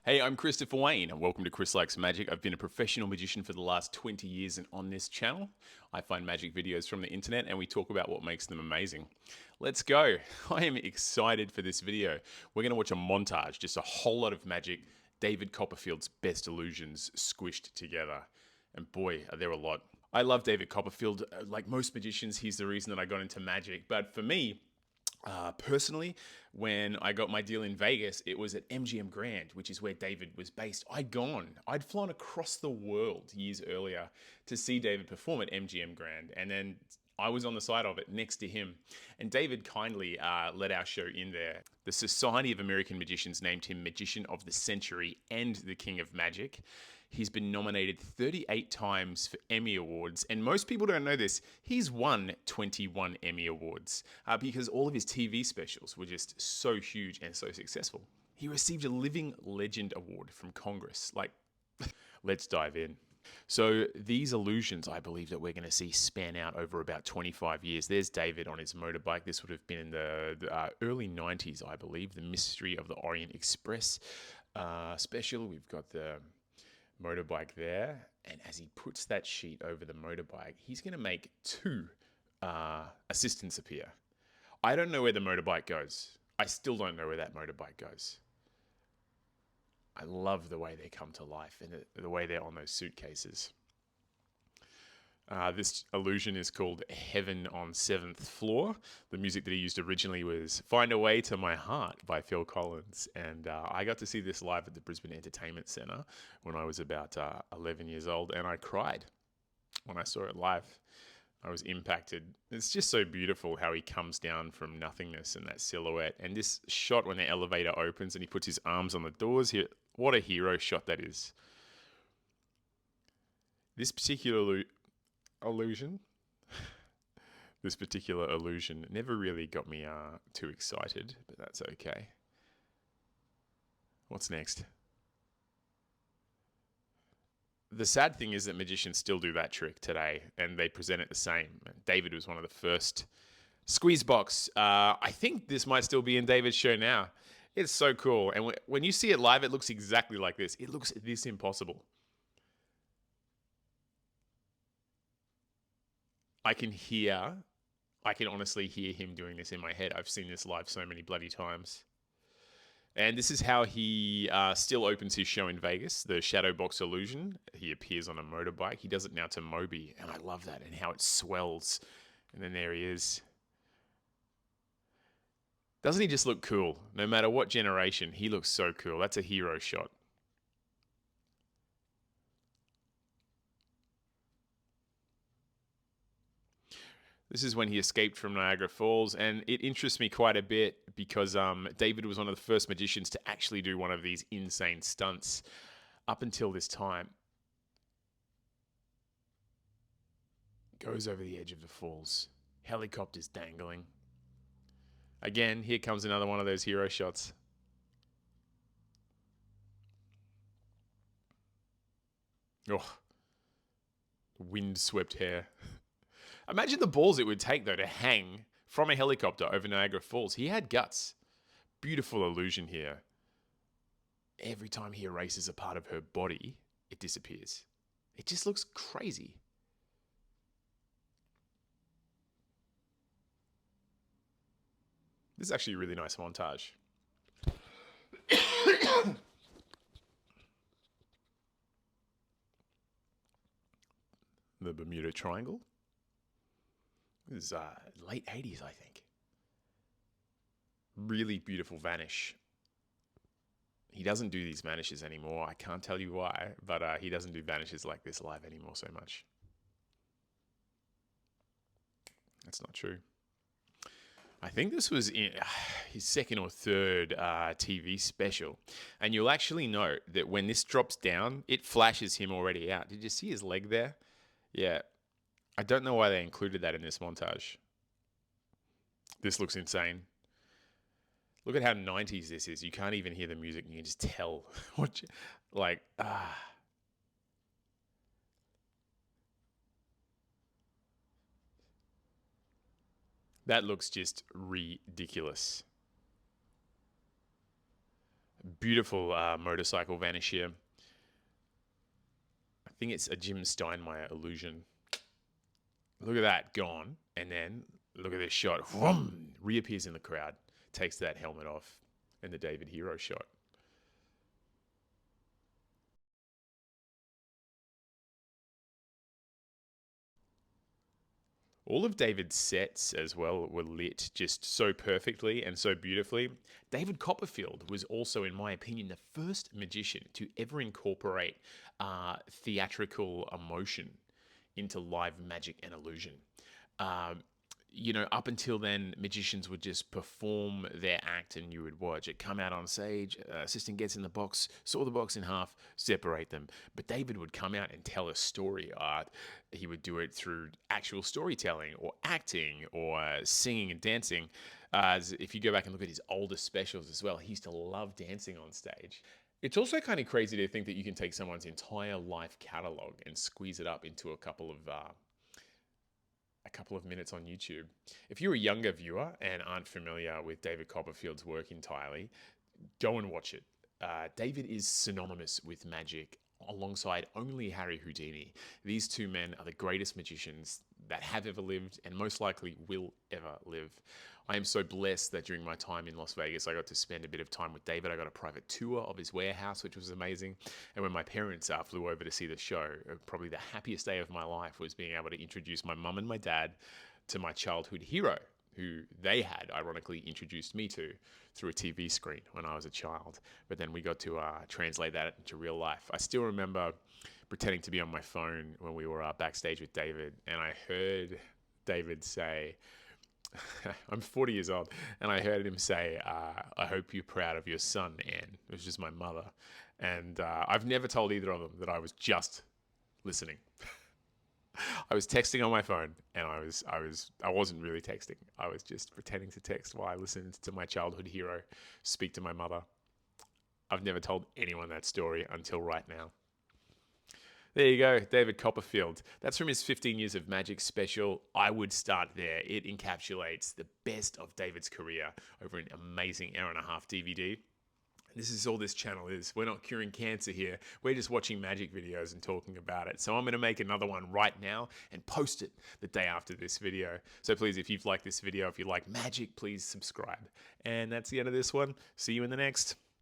Hey, I'm Christopher Wayne, and welcome to Chris Likes Magic. I've been a professional magician for the last 20 years, and on this channel, I find magic videos from the internet and we talk about what makes them amazing. Let's go. I am excited for this video. We're going to watch a montage, just a whole lot of magic, David Copperfield's best illusions squished together. And boy, are there a lot. I love David Copperfield. Like most magicians, he's the reason that I got into magic. But for me, personally, when I got my deal in Vegas, it was at MGM Grand, which is where David was based. I'd flown across the world years earlier to see David perform at MGM Grand, and then I was on the side of it next to him. And David kindly let our show in there. The Society of American Magicians named him Magician of the Century and the King of Magic. He's been nominated 38 times for Emmy Awards, and most people don't know this. He's won 21 Emmy Awards because all of his TV specials were just so huge and so successful. He received a Living Legend Award from Congress. Let's dive in. So these illusions, I believe that we're going to see span out over about 25 years. There's David on his motorbike. This would have been in the early 90s, I believe. The Mystery of the Orient Express special. We've got the motorbike there. And as he puts that sheet over the motorbike, he's going to make two assistants appear. I don't know where the motorbike goes. I still don't know where that motorbike goes. I love the way they come to life and the way they're on those suitcases. This illusion is called Heaven on 7th Floor. The music that he used originally was Find a Way to My Heart by Phil Collins. And I got to see this live at the Brisbane Entertainment Centre when I was about 11 years old, and I cried when I saw it live. I was impacted. It's just so beautiful how he comes down from nothingness and that silhouette. And this shot when the elevator opens and he puts his arms on the doors here, what a hero shot that is. This particular illusion, this particular illusion never really got me too excited, but that's okay. What's next? The sad thing is that magicians still do that trick today, and they present it the same. David was one of the first. Squeeze box. I think this might still be in David's show now. It's so cool. And when you see it live, it looks exactly like this. It looks this impossible. I can honestly hear him doing this in my head. I've seen this live so many bloody times. And this is how he still opens his show in Vegas, the Shadow Box Illusion. He appears on a motorbike. He does it now to Moby, and I love that, and how it swells. And then there he is. Doesn't he just look cool? No matter what generation, he looks so cool. That's a hero shot. This is when he escaped from Niagara Falls, and it interests me quite a bit because David was one of the first magicians to actually do one of these insane stunts up until this time. Goes over the edge of the falls. Helicopters dangling. Again, here comes another one of those hero shots. Oh, wind-swept hair. Imagine the balls it would take, though, to hang from a helicopter over Niagara Falls. He had guts. Beautiful illusion here. Every time he erases a part of her body, it disappears. It just looks crazy. This is actually a really nice montage. The Bermuda Triangle. This is late 80s, I think. Really beautiful vanish. He doesn't do these vanishes anymore. I can't tell you why, but he doesn't do vanishes like this live anymore so much. That's not true. I think this was in his second or third TV special. And you'll actually note that when this drops down, it flashes him already out. Did you see his leg there? Yeah. I don't know why they included that in this montage. This looks insane. Look at how 90s this is. You can't even hear the music. You can just tell. That looks just ridiculous. Beautiful motorcycle vanish here. I think it's a Jim Steinmeier illusion. Look at that, gone. And then look at this shot. Whoom, reappears in the crowd, takes that helmet off, and the David Hero shot. All of David's sets as well were lit just so perfectly and so beautifully. David Copperfield was also, in my opinion, the first magician to ever incorporate theatrical emotion into live magic and illusion. Um, up until then, magicians would just perform their act and you would watch it come out on stage. Assistant gets in the box, saw the box in half, separate them. But David would come out and tell a story. He would do it through actual storytelling or acting or singing and dancing. If you go back and look at his older specials as well, he used to love dancing on stage. It's also kind of crazy to think that you can take someone's entire life catalog and squeeze it up into a couple of minutes on YouTube. If you're a younger viewer and aren't familiar with David Copperfield's work entirely, go and watch it. David is synonymous with magic alongside only Harry Houdini. These two men are the greatest magicians that have ever lived and most likely will ever live. I am so blessed that during my time in Las Vegas, I got to spend a bit of time with David. I got a private tour of his warehouse, which was amazing. And when my parents flew over to see the show, probably the happiest day of my life was being able to introduce my mum and my dad to my childhood hero, who they had ironically introduced me to through a TV screen when I was a child. But then we got to translate that into real life. I still remember pretending to be on my phone when we were backstage with David, and I heard David say, I'm 40 years old, and I heard him say, I hope you're proud of your son, Anne. It was just my mother. And I've never told either of them that I was just listening. I was texting on my phone, and I wasn't really texting. I was just pretending to text while I listened to my childhood hero speak to my mother. I've never told anyone that story until right now. There you go, David Copperfield. That's from his 15 Years of Magic special. I would start there. It encapsulates the best of David's career over an amazing hour and a half DVD. This is all this channel is. We're not curing cancer here. We're just watching magic videos and talking about it. So I'm going to make another one right now and post it the day after this video. So please, if you've liked this video, if you like magic, please subscribe. And that's the end of this one. See you in the next.